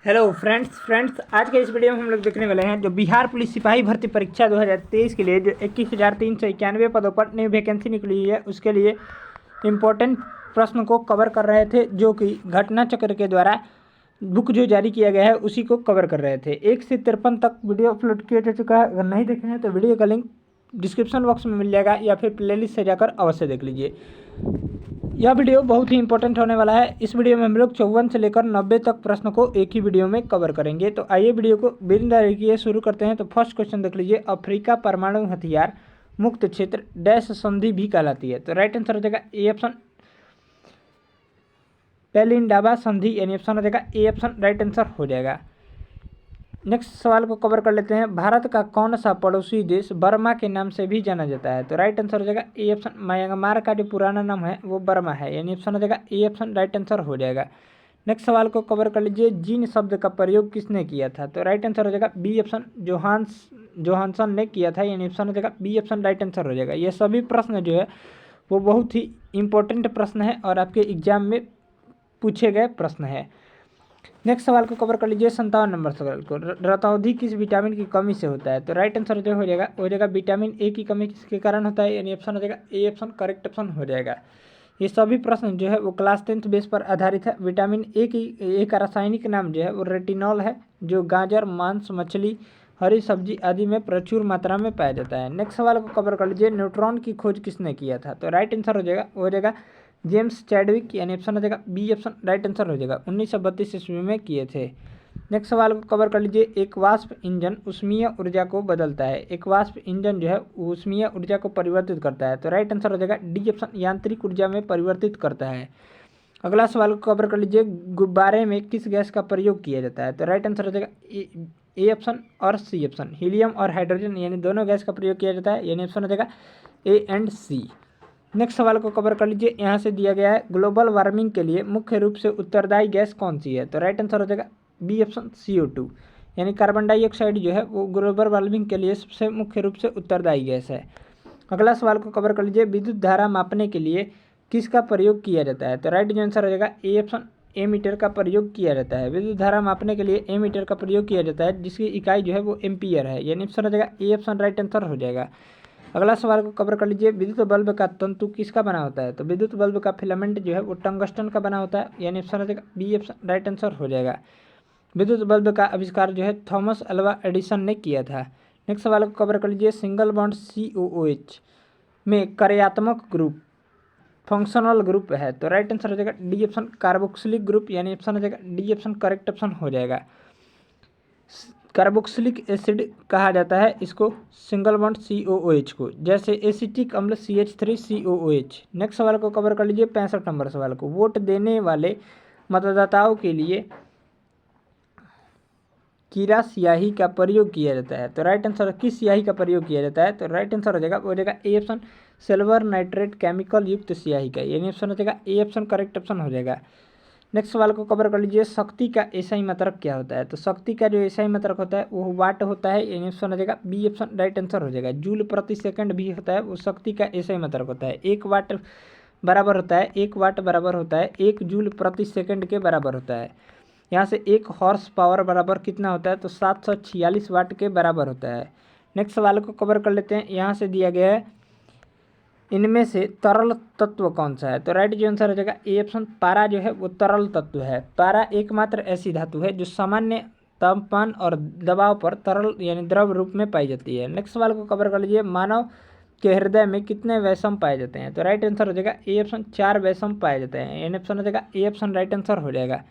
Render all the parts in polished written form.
Hello friends आज के इस वीडियो में हम लोग देखने वाले हैं जो बिहार पुलिस सिपाही भर्ती परीक्षा 2023 के लिए जो 21,391 पदों पर नई वैकेंसी निकली है उसके लिए इम्पोर्टेंट प्रश्न को कवर कर रहे थे, जो कि घटना चक्र के द्वारा बुक जो जारी किया गया है उसी को कवर कर रहे थे। 1 से 53 तक वीडियो अपलोड किया जा चुका है। अगर नहीं देखे हैं तो वीडियो का लिंक डिस्क्रिप्शन बॉक्स में मिल जाएगा या फिर प्लेलिस्ट से जाकर अवश्य देख लीजिए। यह वीडियो बहुत ही इंपॉर्टेंट होने वाला है। इस वीडियो में हम लोग 54 से लेकर 90 तक प्रश्न को एक ही वीडियो में कवर करेंगे। तो आइए वीडियो को बिना देरी किए शुरू करते हैं। तो फर्स्ट क्वेश्चन देख लीजिए, अफ्रीका परमाणु हथियार मुक्त क्षेत्र डैश संधि भी कहलाती है। तो राइट आंसर हो जाएगा ए ऑप्शन पेलिंडाबा संधि, यानी ऑप्शन हो जाएगा ए ऑप्शन राइट आंसर हो जाएगा। नेक्स्ट सवाल को कवर कर लेते हैं, भारत का कौन सा पड़ोसी देश बर्मा के नाम से भी जाना जाता है। तो राइट आंसर हो जाएगा ए ऑप्शन म्यांमार का जो पुराना नाम है वो बर्मा है, यानी ऑप्शन हो जाएगा ए ऑप्शन राइट आंसर हो जाएगा। नेक्स्ट सवाल को कवर कर लीजिए, जीन शब्द का प्रयोग किसने किया था। तो राइट आंसर हो जाएगा बी ऑप्शन जोहानसन ने किया था, यानी ऑप्शन हो जाएगा बी ऑप्शन राइट आंसर हो जाएगा। ये सभी प्रश्न जो है वो बहुत ही इंपॉर्टेंट प्रश्न है और आपके एग्जाम में पूछे गए प्रश्न है। नेक्स्ट सवाल को कवर कर लीजिए, 57 नंबर सवाल को, रतौंधी किस विटामिन की कमी से होता है। तो राइट आंसर जो हो जाएगा विटामिन ए की कमी किसके कारण होता है, यानी ऑप्शन हो जाएगा ए ऑप्शन करेक्ट ऑप्शन हो जाएगा। ये सभी प्रश्न जो है वो क्लास 10th बेस पर आधारित है। विटामिन ए का रासायनिक नाम जो है वो रेटिनॉल है, जो गाजर, मांस, मछली, हरी सब्जी आदि में प्रचुर मात्रा में पाया जाता है। नेक्स्ट सवाल को कवर कर लीजिए, न्यूट्रॉन की खोज किसने किया था। तो राइट आंसर हो जाएगा जेम्स चैडविक, यानी ऑप्शन हो जाएगा बी ऑप्शन राइट आंसर हो जाएगा। 1932 ईस्वी में किए थे। नेक्स्ट सवाल को कवर कर लीजिए, एक वाष्प इंजन ऊष्मीय ऊर्जा को बदलता है। एक वाष्प इंजन जो है ऊष्मीय ऊर्जा को परिवर्तित करता है। तो राइट आंसर हो जाएगा डी ऑप्शन यांत्रिक ऊर्जा में परिवर्तित करता है। अगला सवाल को कवर कर लीजिए, गुब्बारे में किस गैस का प्रयोग किया जाता है। तो राइट आंसर हो जाएगा ए ऑप्शन और सी ऑप्शन, हीलियम और हाइड्रोजन, यानी दोनों गैस का प्रयोग किया जाता है, यानी ऑप्शन हो जाएगा ए एंड सी। नेक्स्ट सवाल को कवर कर लीजिए, यहाँ से दिया गया है, ग्लोबल वार्मिंग के लिए मुख्य रूप से उत्तरदायी गैस कौन सी है। तो राइट आंसर हो जाएगा बी ऑप्शन CO2, यानी कार्बन डाइऑक्साइड जो है वो ग्लोबल वार्मिंग के लिए सबसे मुख्य रूप से उत्तरदायी गैस है। अगला सवाल को कवर कर लीजिए, विद्युत धारा मापने के लिए किसका प्रयोग किया जाता है। तो राइट आंसर हो जाएगा ए ऑप्शन ए मीटर का प्रयोग किया जाता है। विद्युत धारा मापने के लिए ए मीटर का प्रयोग किया जाता है, जिसकी इकाई जो है वो एम्पियर है, यानी ऑप्शन हो जाएगा ए ऑप्शन राइट आंसर हो जाएगा। अगला सवाल को कवर कर लीजिए, विद्युत बल्ब का तंतु किसका बना होता है। तो विद्युत बल्ब का फिलामेंट जो है वो टंगस्टन का बना होता है, यानी ऑप्शन हो जाएगा बी ऑप्शन राइट आंसर हो जाएगा। विद्युत बल्ब का आविष्कार जो है थॉमस अल्वा एडिसन ने किया था। नेक्स्ट सवाल को कवर कर लीजिए, सिंगल बॉन्ड COOH में कार्यात्मक ग्रुप फंक्शनल ग्रुप है। तो राइट आंसर हो जाएगा डी ऑप्शन कार्बोक्सिलिक ग्रुप, यानी ऑप्शन हो जाएगा डी ऑप्शन करेक्ट ऑप्शन हो जाएगा। कार्बोक्सिलिक एसिड कहा जाता है इसको, सिंगल बॉन्ड COOH को, जैसे एसिटिक अम्ल CH3COOH। नेक्स्ट सवाल को कवर कर लीजिए, 65 नंबर सवाल को, वोट देने वाले मतदाताओं के लिए कीरा स्याही का प्रयोग किया जाता है। तो राइट आंसर किस स्याही का प्रयोग किया जाता है। तो राइट आंसर हो जाएगा A option silver nitrate chemical युक्त स्याही का, यानी ऑप्शन हो जाएगा ए ऑप्शन करेक्ट ऑप्शन हो जाएगा। नेक्स्ट सवाल को कवर कर लीजिए, शक्ति का एसआई मात्रक क्या होता है। तो शक्ति का जो एसआई मात्रक होता है वो वाट होता है, यानी ऑप्शन हो जाएगा बी ऑप्शन राइट आंसर हो जाएगा। जूल प्रति सेकंड भी होता है, वो शक्ति का एसआई मात्रक होता है। 1 वाट बराबर होता है 1 वाट बराबर होता है 1 जूल प्रति सेकंड के बराबर होता है। यहाँ से 1 हॉर्स पावर बराबर कितना होता है, तो 746 वाट के बराबर होता है। नेक्स्ट सवाल को कवर कर लेते हैं, यहाँ से दिया गया है, इनमें से तरल तत्व कौन सा है। तो राइट जो आंसर हो जाएगा ए ऑप्शन पारा जो है वो तरल तत्व है। पारा एकमात्र ऐसी धातु है जो सामान्य तापमान और दबाव पर तरल यानी द्रव रूप में पाई जाती है। नेक्स्ट सवाल को कवर कर लीजिए, मानव के हृदय में कितने वैषम पाए जाते हैं। तो राइट आंसर हो जाएगा ए ऑप्शन 4 वैषम पाए जाते हैं, यानी ऑप्शन हो जाएगा ए ऑप्शन राइट आंसर हो जाएगा।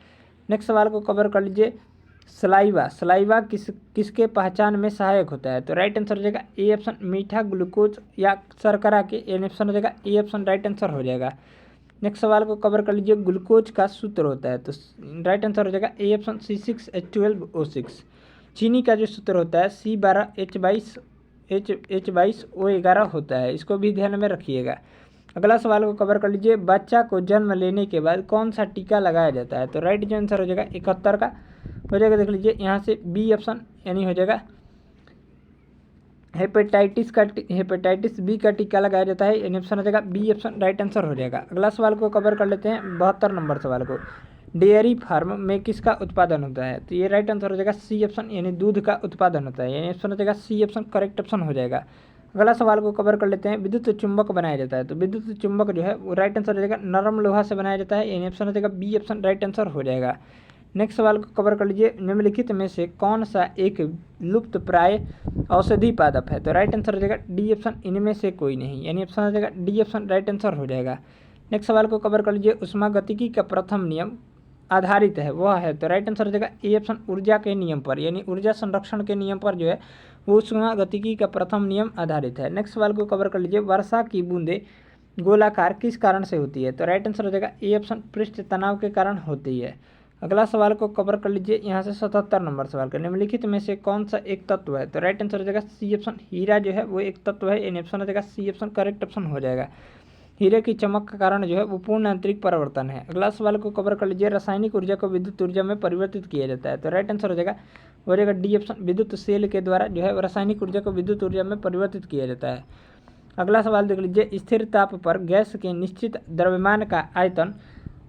नेक्स्ट सवाल को कवर कर लीजिए, सलाइवा किसके पहचान में सहायक होता है। तो राइट आंसर हो जाएगा ए ऑप्शन मीठा ग्लूकोज या शर्करा के, यानी ऑप्शन हो जाएगा ए ऑप्शन राइट आंसर हो जाएगा। नेक्स्ट सवाल को कवर कर लीजिए, ग्लूकोज का सूत्र होता है। तो राइट आंसर हो जाएगा ए ऑप्शन C6H12O6। चीनी का जो सूत्र होता है C12H22O11 होता है, इसको भी ध्यान में रखिएगा। अगला सवाल को कवर कर लीजिए, बच्चा को जन्म लेने के बाद कौन सा टीका लगाया जाता है। तो राइट जो आंसर हो जाएगा 71 का हो जाएगा। देख लीजिए यहाँ से बी ऑप्शन, यानी हो जाएगा हेपेटाइटिस बी का टीका लगाया जाता है, यानी ऑप्शन हो जाएगा बी ऑप्शन राइट आंसर हो जाएगा। अगला सवाल को कवर कर लेते हैं, 72 नंबर सवाल को, डेयरी फार्म में किसका उत्पादन होता है? तो ये राइट आंसर हो जाएगा सी ऑप्शन, यानी दूध का उत्पादन होता है, यानी ऑप्शन हो जाएगा सी ऑप्शन करेक्ट ऑप्शन हो जाएगा। अगला सवाल को कवर कर लेते हैं, विद्युत चुंबक बनाया जाता है, तो विद्युत चुंबक जो है वो राइट आंसर हो जाएगा नरम लोहा से बनाया जाता है, यानी ऑप्शन हो जाएगा बी ऑप्शन राइट आंसर हो जाएगा। नेक्स्ट सवाल को कवर कर लीजिए, निम्नलिखित में से कौन सा एक लुप्त प्राय औषधि पादप है? तो राइट आंसर हो जाएगा डी ऑप्शन इनमें से कोई नहीं, यानी ऑप्शन हो जाएगा डी ऑप्शन राइट आंसर हो जाएगा। नेक्स्ट सवाल को कवर कर लीजिए, उष्मागतिकी का प्रथम नियम आधारित है वह है? तो राइट आंसर हो जाएगा ए ऑप्शन ऊर्जा के नियम पर, यानी ऊर्जा संरक्षण के नियम पर जो है वो उष्मागतिकी का प्रथम नियम आधारित है। नेक्स्ट सवाल को कवर कर लीजिए, वर्षा की बूंदे गोलाकार किस कारण से होती है? तो राइट आंसर हो जाएगा ए ऑप्शन पृष्ठ तनाव के कारण होती है। अगला सवाल को कवर कर लीजिए, यहाँ से 77 नंबर सवाल का, निम्नलिखित में से कौन सा एक तत्व है? तो राइट आंसर हो जाएगा सी ऑप्शन हीरा जो है वो एक तत्व है, यानी ऑप्शन हो जाएगा सी ऑप्शन करेक्ट ऑप्शन हो जाएगा। हीरे की चमक का कारण जो है वो पूर्ण आंतरिक परिवर्तन है। अगला सवाल को कवर कर लीजिए, रासायनिक ऊर्जा को विद्युत ऊर्जा में परिवर्तित किया जाता है, तो राइट आंसर हो जाएगा डी ऑप्शन, विद्युत सेल के द्वारा जो है रासायनिक ऊर्जा को विद्युत ऊर्जा में परिवर्तित किया जाता है। अगला सवाल देख लीजिए, स्थिर ताप पर गैस के निश्चित द्रव्यमान का आयतन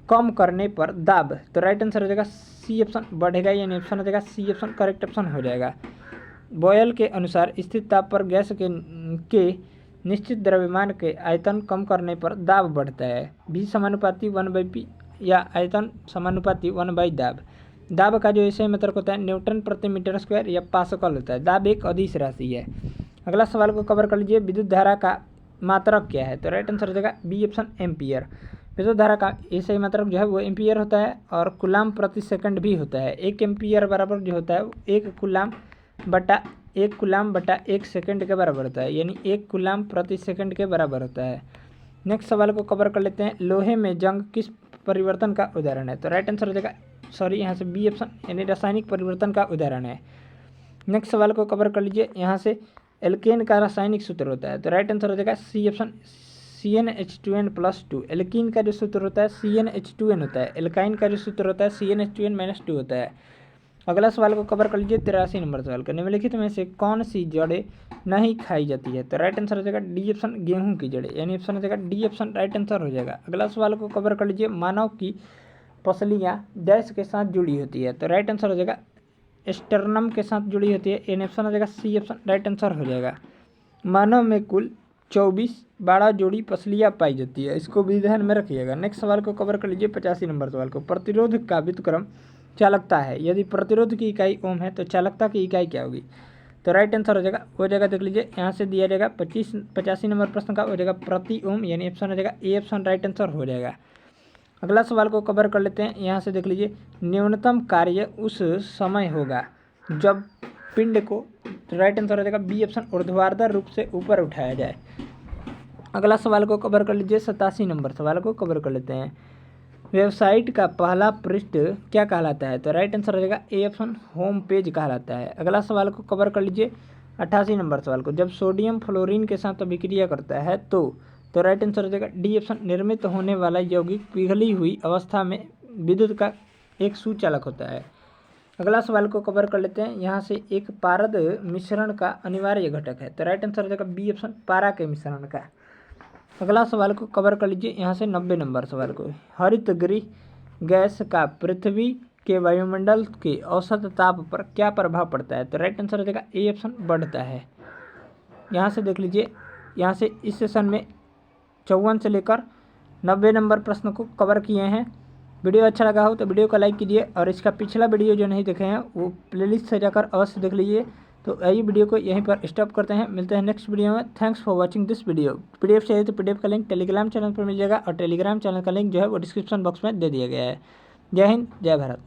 कम करने पर दाब, तो राइट आंसर हो जाएगा सी ऑप्शन बढ़ेगा, यानी ऑप्शन हो जाएगा सी ऑप्शन करेक्ट ऑप्शन हो जाएगा। बॉयल के अनुसार स्थिर ताप पर गैस के निश्चित द्रव्यमान के आयतन कम करने पर दाब बढ़ता है, भी समानुपाती 1/p या आयतन समानुपाती 1/दाब। दाब का जो ऐसे मतलब होता है न्यूटन प्रति मीटर स्क्वायर या पास्कल होता है। दाब एक अदिश राशि है। अगला सवाल को कवर कर लीजिए, विद्युत धारा का मात्रक क्या है? तो राइट आंसर हो जाएगा बी ऑप्शन एम्पियर। विद्युत धारा का ऐसे ही मात्रक जो है वो एम्पियर होता है और कूलाम प्रति सेकंड भी होता है। 1 एम्पियर बराबर जो होता है वो 1 कूलाम बटा 1 सेकंड के बराबर होता है, यानी 1 कूलाम प्रति सेकंड के बराबर होता है। नेक्स्ट सवाल को कवर कर लेते हैं, लोहे में जंग किस परिवर्तन का उदाहरण है? तो राइट आंसर हो जाएगा यहाँ से बी ऑप्शन, यानी रासायनिक परिवर्तन का उदाहरण है। नेक्स्ट सवाल को कवर कर लीजिए, यहाँ से एल्केन का रासायनिक सूत्र होता है, तो राइट आंसर हो जाएगा सी ऑप्शन CnH2n+2। एल्कीन का जो सूत्र होता है CnH2n होता है, एल्काइन का जो सूत्र होता है CnH2n-2 होता है। अगला सवाल को कवर कर लीजिए, 83 नंबर सवाल का, निम्नलिखित में से कौन सी जड़ें नहीं खाई जाती है? तो राइट आंसर हो जाएगा डी ऑप्शन गेहूं की जड़ें, यानी ऑप्शन हो जाएगा डी ऑप्शन राइट आंसर हो जाएगा। अगला सवाल को कवर कर लीजिए, मानव की पसलियाँ डैश के साथ जुड़ी होती है? तो राइट आंसर हो जाएगा स्टर्नम के साथ जुड़ी होती है, यानी ऑप्शन हो जाएगा सी ऑप्शन राइट आंसर हो जाएगा। मानव में कुल 24 12 जोड़ी पसलियाँ पाई जाती है, इसको भी ध्यान में रखिएगा। नेक्स्ट सवाल को कवर कर लीजिए, 85 नंबर सवाल को, प्रतिरोध का व्युत्क्रम चालकता है, यदि प्रतिरोध की इकाई ओम है तो चालकता की इकाई क्या होगी? तो राइट आंसर हो जाएगा देख लीजिए, यहाँ से दिया जाएगा 85 नंबर प्रश्न का हो जाएगा प्रति ओम, यानी ऑप्शन हो जाएगा ए ऑप्शन राइट आंसर हो जाएगा। अगला सवाल को कवर कर लेते हैं, यहाँ से देख लीजिए, न्यूनतम कार्य उस समय होगा जब पिंड को, राइट आंसर हो जाएगा बी ऑप्शन ऊर्ध्वाधर रूप से ऊपर उठाया जाए। अगला सवाल को कवर कर लीजिए, 87 नंबर सवाल को कवर कर लेते हैं, वेबसाइट का पहला पृष्ठ क्या कहलाता है? तो राइट आंसर हो जाएगा ए ऑप्शन होम पेज कहलाता है। अगला सवाल को कवर कर लीजिए, 88 नंबर सवाल को, जब सोडियम फ्लोरीन के साथ अभिक्रिया करता है तो राइट आंसर हो जाएगा डी ऑप्शन, निर्मित होने वाला यौगिक पिघली हुई अवस्था में विद्युत का एक सुचालक होता है। अगला सवाल को कवर कर लेते हैं, यहाँ से एक पारद मिश्रण का अनिवार्य घटक है, तो राइट आंसर हो जाएगा बी ऑप्शन, पारा के मिश्रण का। अगला सवाल को कवर कर लीजिए, यहाँ से 90 नंबर सवाल को, हरित गृह गैस का पृथ्वी के वायुमंडल के औसत ताप पर क्या प्रभाव पड़ता है? तो राइट आंसर हो जाएगा ए ऑप्शन, बढ़ता है। यहाँ से देख लीजिए, यहाँ से इस सेशन में 54 से लेकर 90 नंबर प्रश्न को कवर किए हैं। वीडियो अच्छा लगा हो तो वीडियो को लाइक कीजिए, और इसका पिछला वीडियो जो नहीं देखे हैं वो प्लेलिस्ट से जाकर अवश्य देख लीजिए। तो यही वीडियो को यहीं पर स्टॉप करते हैं, मिलते हैं नेक्स्ट वीडियो में। Thanks for watching this video. PDF चाहिए तो पीडीएफ का लिंक टेलीग्राम चैनल पर मिल जाएगा, और टेलीग्राम चैनल का लिंक जो है वो डिस्क्रिप्शन बॉक्स में दे दिया गया है। जय हिंद, जय भारत।